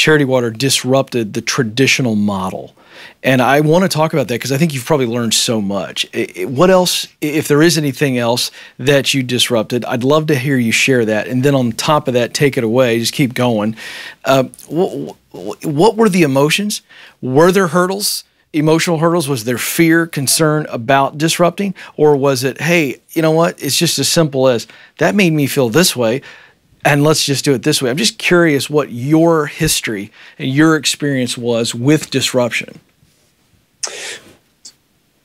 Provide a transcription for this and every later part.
Charity Water disrupted the traditional model. And I want to talk about that because I think you've probably learned so much. What else, if there is anything else that you disrupted, I'd love to hear you share that. And then on top of that, take it away, just keep going. What were the emotions? Were there hurdles, emotional hurdles? Was there fear, concern about disrupting? Or was it, hey, you know what? It's just as simple as that made me feel this way, and let's just do it this way. I'm just curious what your history and your experience was with disruption.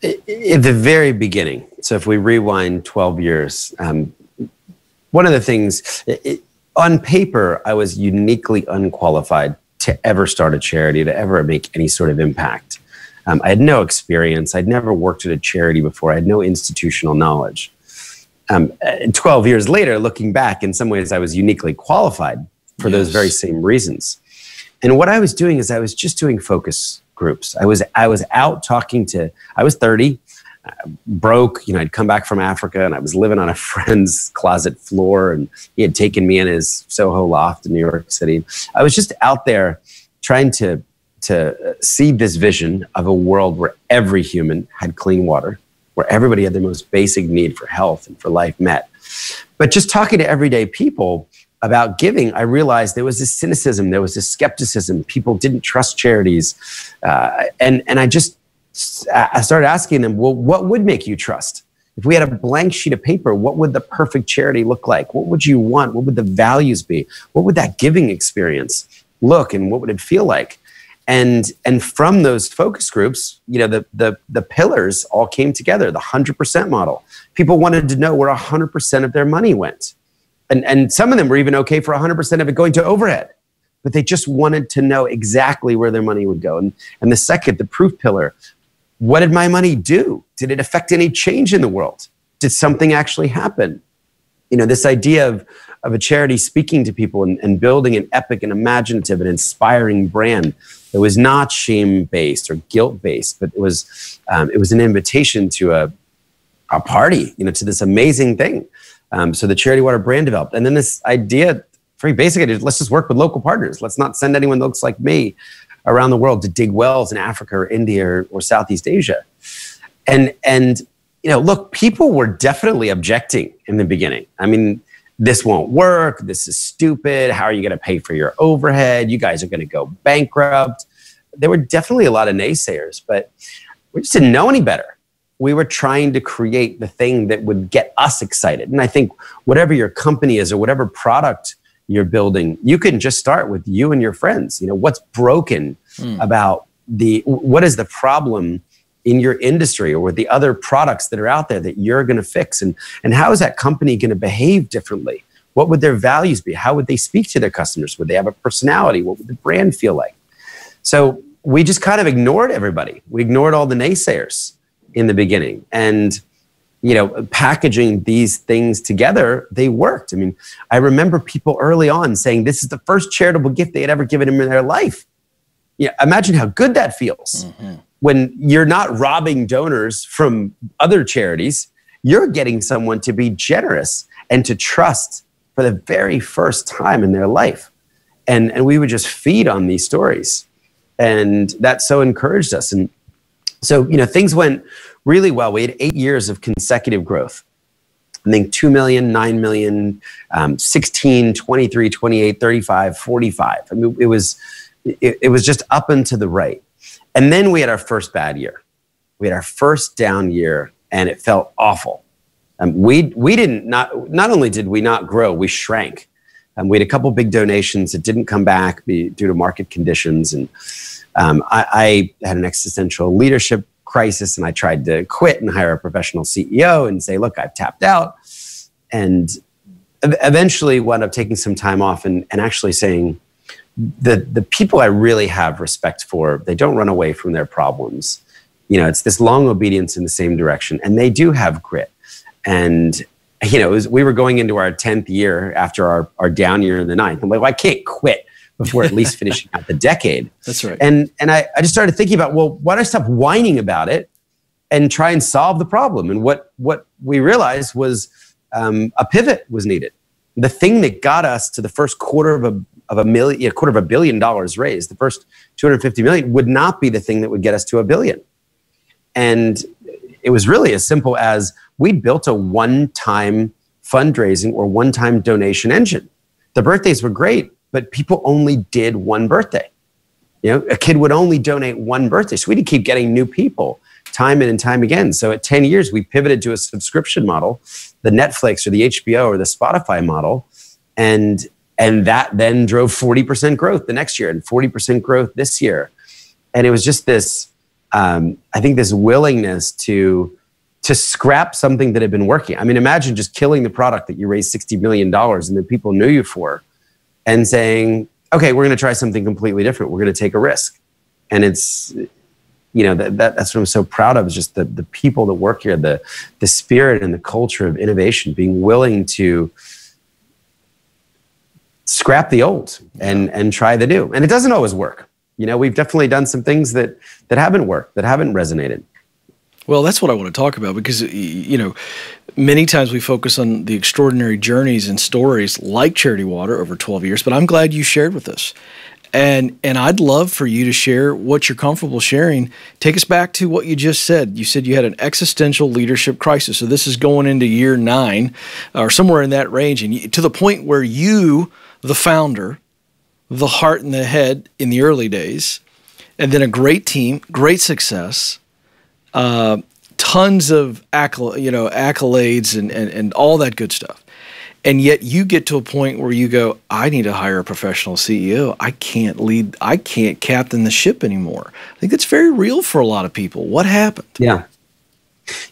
At the very beginning, so if we rewind 12 years, one of the things, on paper, I was uniquely unqualified to ever start a charity, to ever make any sort of impact. I had no experience. I'd never worked at a charity before. I had no institutional knowledge. 12 years later, looking back, in some ways, I was uniquely qualified for those very same reasons. And what I was doing is I was just doing focus groups. I was out talking to, I was 30, broke, I'd come back from Africa and I was living on a friend's closet floor, and he had taken me in his Soho loft in New York City. I was just out there trying to see this vision of a world where every human had clean water, where everybody had their most basic need for health and for life met. But just talking to everyday people about giving, I realized there was this cynicism, there was this skepticism. People didn't trust charities. And I started asking them, well, what would make you trust? If we had a blank sheet of paper, what would the perfect charity look like? What would you want? What would the values be? What would that giving experience look, and what would it feel like? And from those focus groups, the pillars all came together, the 100% model. People wanted to know where 100% of their money went. And some of them were even okay for 100% of it going to overhead, but they just wanted to know exactly where their money would go. And the second, the proof pillar, what did my money do? Did it affect any change in the world? Did something actually happen? This idea of a charity speaking to people and building an epic and imaginative and inspiring brand that was not shame-based or guilt-based, but it was an invitation to a party, to this amazing thing. So the Charity Water brand developed. And then this idea, very basic idea, let's just work with local partners. Let's not send anyone that looks like me around the world to dig wells in Africa or India or Southeast Asia. And look, people were definitely objecting in the beginning. I mean, this won't work. This is stupid. How are you going to pay for your overhead? You guys are going to go bankrupt. There were definitely a lot of naysayers, but we just didn't know any better. We were trying to create the thing that would get us excited. And I think whatever your company is or whatever product you're building, you can just start with you and your friends. What's broken about what is the problem in your industry or with the other products that are out there that you're going to fix? And how is that company going to behave differently? What would their values be? How would they speak to their customers? Would they have a personality? What would the brand feel like? So we just kind of ignored everybody. We ignored all the naysayers in the beginning. And, packaging these things together, they worked. I mean, I remember people early on saying this is the first charitable gift they had ever given in their life. Imagine how good that feels. Mm-hmm. When you're not robbing donors from other charities, you're getting someone to be generous and to trust for the very first time in their life. And we would just feed on these stories. And that so encouraged us. And so, things went really well. We had 8 years of consecutive growth. I think 2 million, 9 million, 16, 23, 28, 35, 45. I mean, it was just up and to the right. And then we had our first bad year. We had our first down year, and it felt awful. We didn't, not only did we not grow, we shrank. We had a couple big donations that didn't come back due to market conditions. And I had an existential leadership crisis, and I tried to quit and hire a professional CEO and say, look, I've tapped out. And eventually wound up taking some time off and actually saying, the people I really have respect for, they don't run away from their problems. It's this long obedience in the same direction, and they do have grit. And, we were going into our 10th year after our down year in the 9th. I'm like, well, I can't quit before at least finishing out the decade. That's right. And I just started thinking about, well, why don't I stop whining about it and try and solve the problem? And what we realized was a pivot was needed. The thing that got us to the first quarter a quarter of $1 billion raised, the first 250 million would not be the thing that would get us to $1 billion. And it was really as simple as we built a one-time fundraising or one-time donation engine. The birthdays were great, but people only did one birthday. A kid would only donate one birthday. So we had to keep getting new people time in and time again. So at 10 years, we pivoted to a subscription model, the Netflix or the HBO or the Spotify model. And that then drove 40% growth the next year and 40% growth this year. And it was just this, I think this willingness to scrap something that had been working. I mean, imagine just killing the product that you raised $60 million and that people knew you for and saying, okay, we're going to try something completely different. We're going to take a risk. And it's, that's what I'm so proud of, is just the people that work here, the spirit and the culture of innovation, being willing to scrap the old and try the new. And it doesn't always work. We've definitely done some things that haven't worked, that haven't resonated. Well, that's what I want to talk about, because, many times we focus on the extraordinary journeys and stories like Charity Water over 12 years, but I'm glad you shared with us. And I'd love for you to share what you're comfortable sharing. Take us back to what you just said. You said you had an existential leadership crisis. So this is going into year 9 or somewhere in that range, and to the point where you, the founder, the heart and the head in the early days, and then a great team, great success, tons of accolades and all that good stuff. And yet you get to a point where you go, I need to hire a professional CEO. I can't captain the ship anymore. I think that's very real for a lot of people. What happened? Yeah,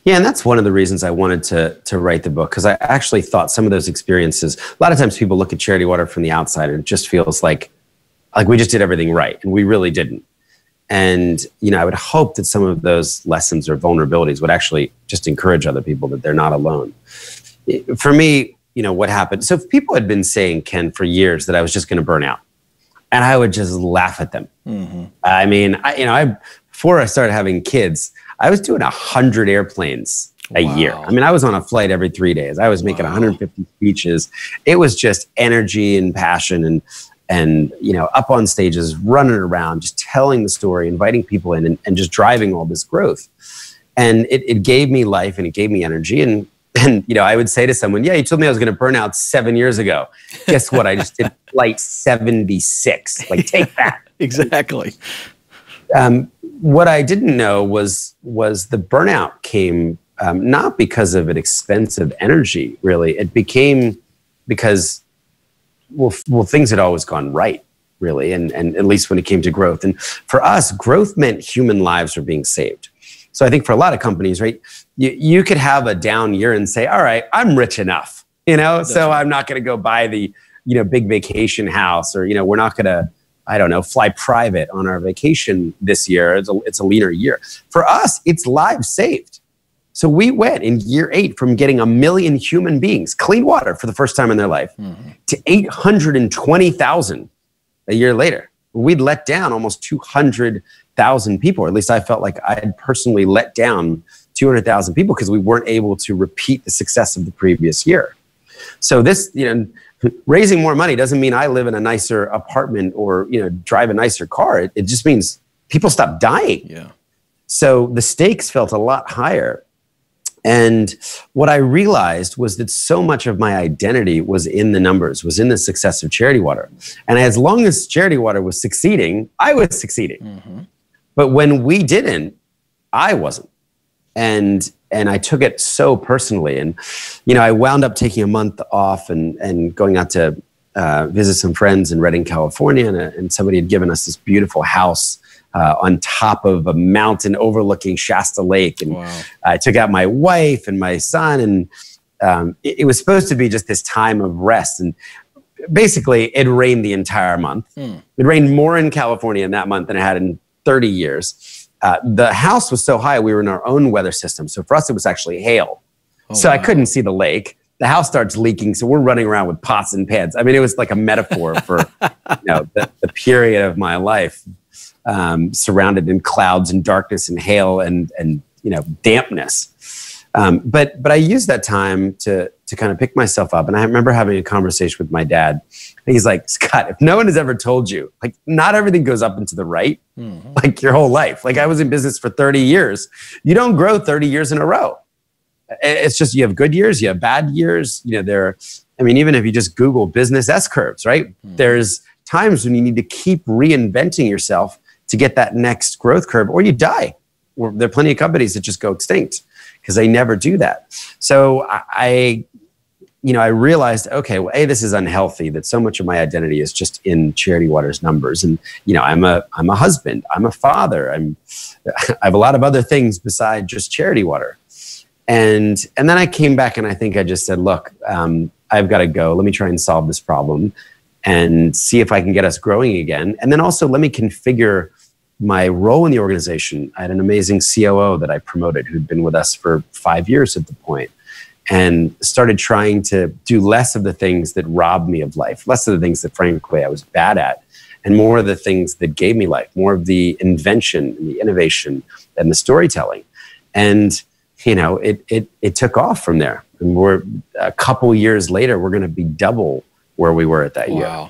and that's one of the reasons I wanted to write the book, because I actually thought some of those experiences, a lot of times people look at Charity Water from the outside and it just feels like we just did everything right, and we really didn't. And, I would hope that some of those lessons or vulnerabilities would actually just encourage other people that they're not alone. For me, what happened? So if people had been saying, Ken, for years that I was just going to burn out, and I would just laugh at them. Mm-hmm. I mean, before I started having kids, I was doing 100 airplanes a year. I mean, I was on a flight every 3 days. I was making 150 speeches. It was just energy and passion and up on stages, running around, just telling the story, inviting people in, and just driving all this growth. And it gave me life and it gave me energy. And I would say to someone, yeah, you told me I was going to burn out 7 years ago. Guess what? I just did flight 76. Like, take that. Exactly. What I didn't know was the burnout came not because of an expensive energy, really. It became because things had always gone right, really, and at least when it came to growth. And for us, growth meant human lives were being saved. So I think for a lot of companies, right, you could have a down year and say, all right, I'm rich enough, so I'm not going to go buy the, big vacation house, or, we're not going to, I don't know, fly private on our vacation this year. It's a leaner year. For us, it's lives saved. So we went in year 8 from getting 1 million human beings, clean water for the first time in their life, to 820,000 a year later. We'd let down almost 200,000 people, or at least I felt like I had personally let down 200,000 people because we weren't able to repeat the success of the previous year. So this, raising more money doesn't mean I live in a nicer apartment or, drive a nicer car. It just means people stop dying. Yeah. So the stakes felt a lot higher. And what I realized was that so much of my identity was in the numbers, was in the success of Charity Water. And as long as Charity Water was succeeding, I was succeeding. Mm-hmm. But when we didn't, I wasn't. And I took it so personally. And, I wound up taking a month off and going out to visit some friends in Redding, California. And somebody had given us this beautiful house on top of a mountain overlooking Shasta Lake. And I took out my wife and my son, and it was supposed to be just this time of rest. And basically, it rained the entire month. It rained more in California in that month than it had in 30 years. The house was so high, we were in our own weather system. So for us, it was actually hail. I couldn't see the lake. The house starts leaking, so we're running around with pots and pans. I mean, it was like a metaphor for the period of my life. Surrounded in clouds and darkness and hail and dampness. But I used that time to kind of pick myself up. And I remember having a conversation with my dad. And he's like, Scott, if no one has ever told you, like, not everything goes up and to the right, like your whole life. Like, I was in business for 30 years. You don't grow 30 years in a row. It's just, you have good years, you have bad years. You know, even if you just Google business S-curves, right? There's times when you need to keep reinventing yourself to get that next growth curve, or you die. There are plenty of companies that just go extinct because they never do that. So I realized, okay, well, this is unhealthy, that so much of my identity is just in Charity Water's numbers. And, I'm a husband, I'm a father, I have a lot of other things beside just Charity Water. And then I came back and I think I just said, look, I've got to go. Let me try and solve this problem and see if I can get us growing again. And then also let me configure my role in the organization. I had an amazing COO that I promoted who'd been with us for 5 years at the point, and started trying to do less of the things that robbed me of life, less of the things that frankly I was bad at, and more of the things that gave me life, more of the invention and the innovation and the storytelling. And it took off from there. And we're a couple years later, we're going to be double where we were at that year.